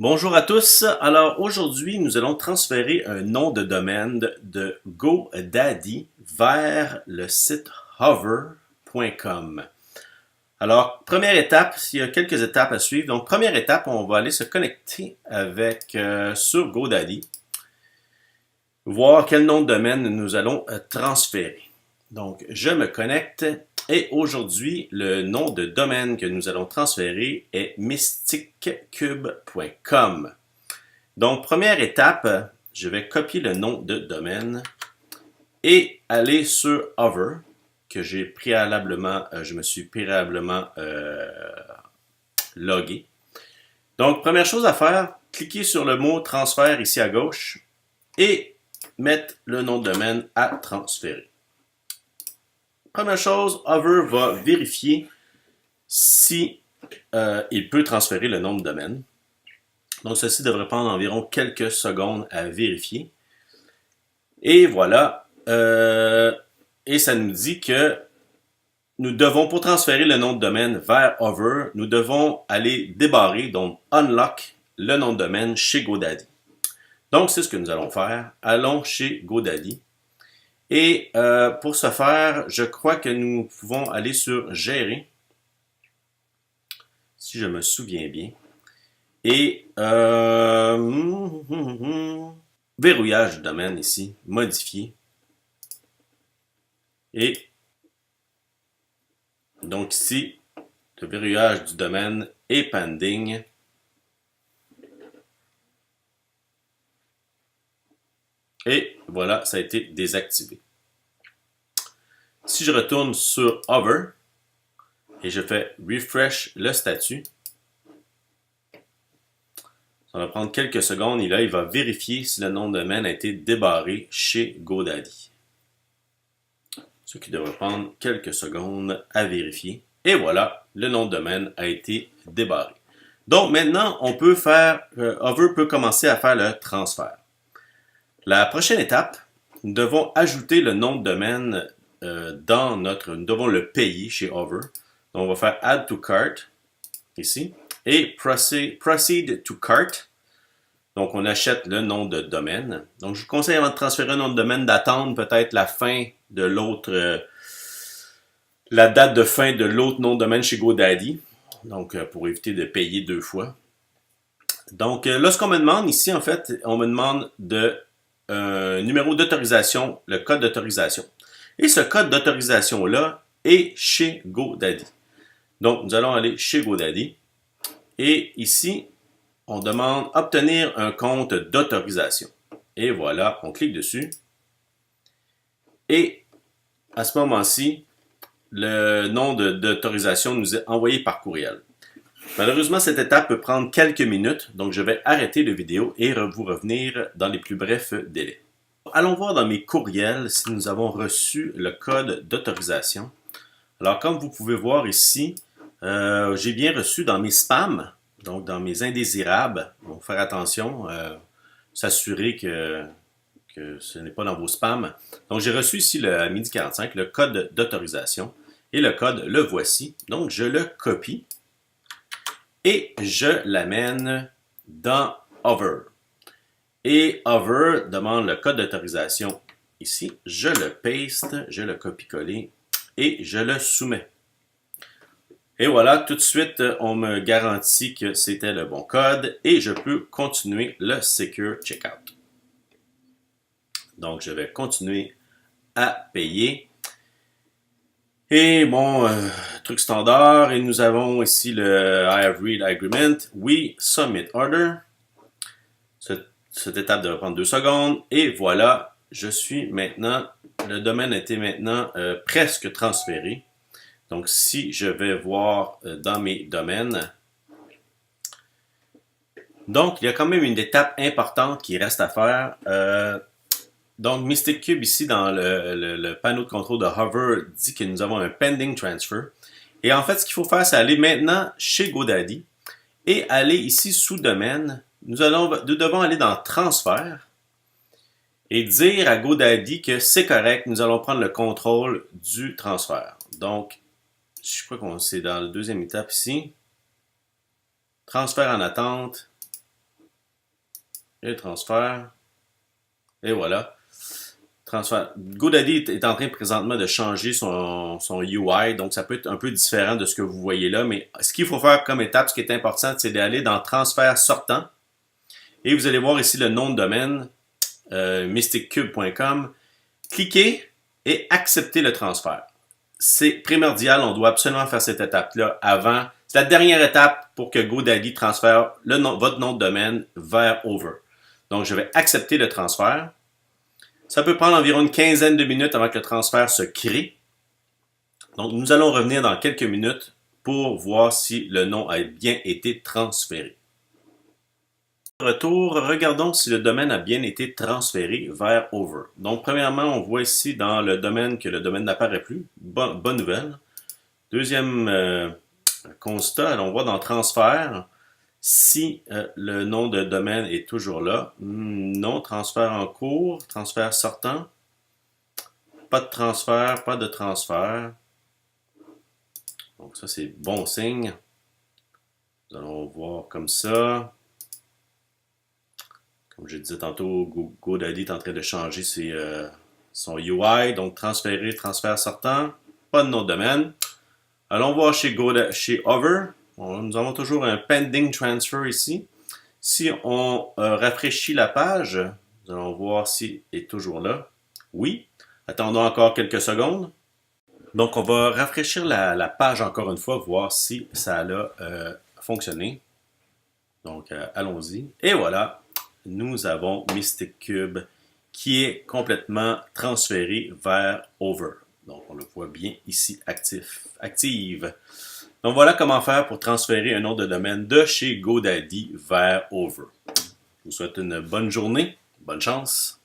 Bonjour à tous. Alors aujourd'hui, nous allons transférer un nom de domaine de GoDaddy vers le site hover.com. Alors, première étape, il y a quelques étapes à suivre. Donc, première étape, on va aller se connecter avec sur GoDaddy, voir quel nom de domaine nous allons transférer. Donc, je me connecte et aujourd'hui, le nom de domaine que nous allons transférer est mysticcube.com. Donc, première étape, je vais copier le nom de domaine et aller sur Hover, que j'ai préalablement, je me suis préalablement logué. Donc, première chose à faire, cliquez sur le mot transfert ici à gauche et mettre le nom de domaine à transférer. Première chose, Hover va vérifier si il peut transférer le nom de domaine. Donc, ceci devrait prendre environ quelques secondes à vérifier. Et voilà. Et ça nous dit que nous devons, pour transférer le nom de domaine vers Hover, nous devons aller débarrer, donc unlock le nom de domaine chez GoDaddy. Donc, c'est ce que nous allons faire. Allons chez GoDaddy. Et pour ce faire, je crois que nous pouvons aller sur Gérer, si je me souviens bien. Et verrouillage du domaine ici, modifier. Et donc ici, le verrouillage du domaine est pending. Et voilà, ça a été désactivé. Si je retourne sur Hover et je fais refresh le statut, ça va prendre quelques secondes et là, il va vérifier si le nom de domaine a été débarré chez GoDaddy. Ce qui devrait prendre quelques secondes à vérifier. Et voilà, le nom de domaine a été débarré. Donc maintenant, on peut faire, Hover peut commencer à faire le transfert. La prochaine étape, nous devons ajouter le nom de domaine dans notre, nous devons le payer chez Hover. Donc on va faire Add to Cart ici et Proceed to Cart. Donc on achète le nom de domaine. Donc je vous conseille avant de transférer un nom de domaine d'attendre peut-être la fin de l'autre, la date de fin de l'autre nom de domaine chez GoDaddy. Donc pour éviter de payer deux fois. Donc là ce qu'on me demande ici en fait, on me demande de numéro d'autorisation, le code d'autorisation. Et ce code d'autorisation-là est chez GoDaddy. Donc, nous allons aller chez GoDaddy. Et ici, on demande obtenir un compte d'autorisation. Et voilà, on clique dessus. Et à ce moment-ci, le nom d'autorisation nous est envoyé par courriel. Malheureusement, cette étape peut prendre quelques minutes, donc je vais arrêter la vidéo et vous revenir dans les plus brefs délais. Allons voir dans mes courriels si nous avons reçu le code d'autorisation. Alors, comme vous pouvez voir ici, j'ai bien reçu dans mes spams, donc dans mes indésirables. Donc, faire attention, s'assurer que ce n'est pas dans vos spams. Donc, j'ai reçu ici à midi 45 le code d'autorisation et le code, le voici. Donc, je le copie et je l'amène dans Hover. Et Hover demande le code d'autorisation ici. Je le paste, je le copie-coller et je le soumets. Et voilà, tout de suite, on me garantit que c'était le bon code et je peux continuer le Secure Checkout. Donc, je vais continuer à payer. Et bon, truc standard, et nous avons ici le I have read agreement, we submit order. Cette étape devrait prendre 2 secondes. Et voilà, je suis maintenant, le domaine a été maintenant presque transféré. Donc, si je vais voir dans mes domaines, donc, il y a quand même une étape importante qui reste à faire. Donc, Mystic Cube, ici, dans le panneau de contrôle de Hover, dit que nous avons un pending transfer. Et en fait, ce qu'il faut faire, c'est aller maintenant chez GoDaddy et aller ici sous domaine. Nous devons aller dans transfert et dire à GoDaddy que c'est correct, nous allons prendre le contrôle du transfert. Donc, je crois qu'on c'est dans la deuxième étape ici. Transfert en attente. Et transfert. Et voilà. Transfert. GoDaddy est en train présentement de changer son UI, donc ça peut être un peu différent de ce que vous voyez là, mais ce qu'il faut faire comme étape, ce qui est important, c'est d'aller dans transfert sortant. Et vous allez voir ici le nom de domaine, mysticcube.com. Cliquez et acceptez le transfert. C'est primordial, on doit absolument faire cette étape-là avant. C'est la dernière étape pour que GoDaddy transfère votre nom de domaine vers Over. Donc, je vais accepter le transfert. Ça peut prendre environ une quinzaine de minutes avant que le transfert se crée. Donc, nous allons revenir dans quelques minutes pour voir si le nom a bien été transféré. Retour, regardons si le domaine a bien été transféré vers Over. Donc, premièrement, on voit ici dans le domaine que le domaine n'apparaît plus. Bonne nouvelle. Deuxième constat, alors on voit dans transfert, si le nom de domaine est toujours là. Non, transfert en cours, transfert sortant. Pas de transfert, pas de transfert. Donc ça, c'est bon signe. Nous allons voir comme ça. Comme je disais tantôt, GoDaddy est en train de changer son UI. Donc, transférer, transfert sortant. Pas de nom de domaine. Allons voir chez Over. Nous avons toujours un pending transfer ici. Si on rafraîchit la page, nous allons voir s'il est toujours là. Oui. Attendons encore quelques secondes. Donc, on va rafraîchir la page encore une fois, voir si ça a fonctionné. Donc, allons-y. Et voilà. Nous avons Mystic Cube qui est complètement transféré vers Over. Donc, on le voit bien ici active. Donc, voilà comment faire pour transférer un nom de domaine de chez GoDaddy vers Over. Je vous souhaite une bonne journée, bonne chance.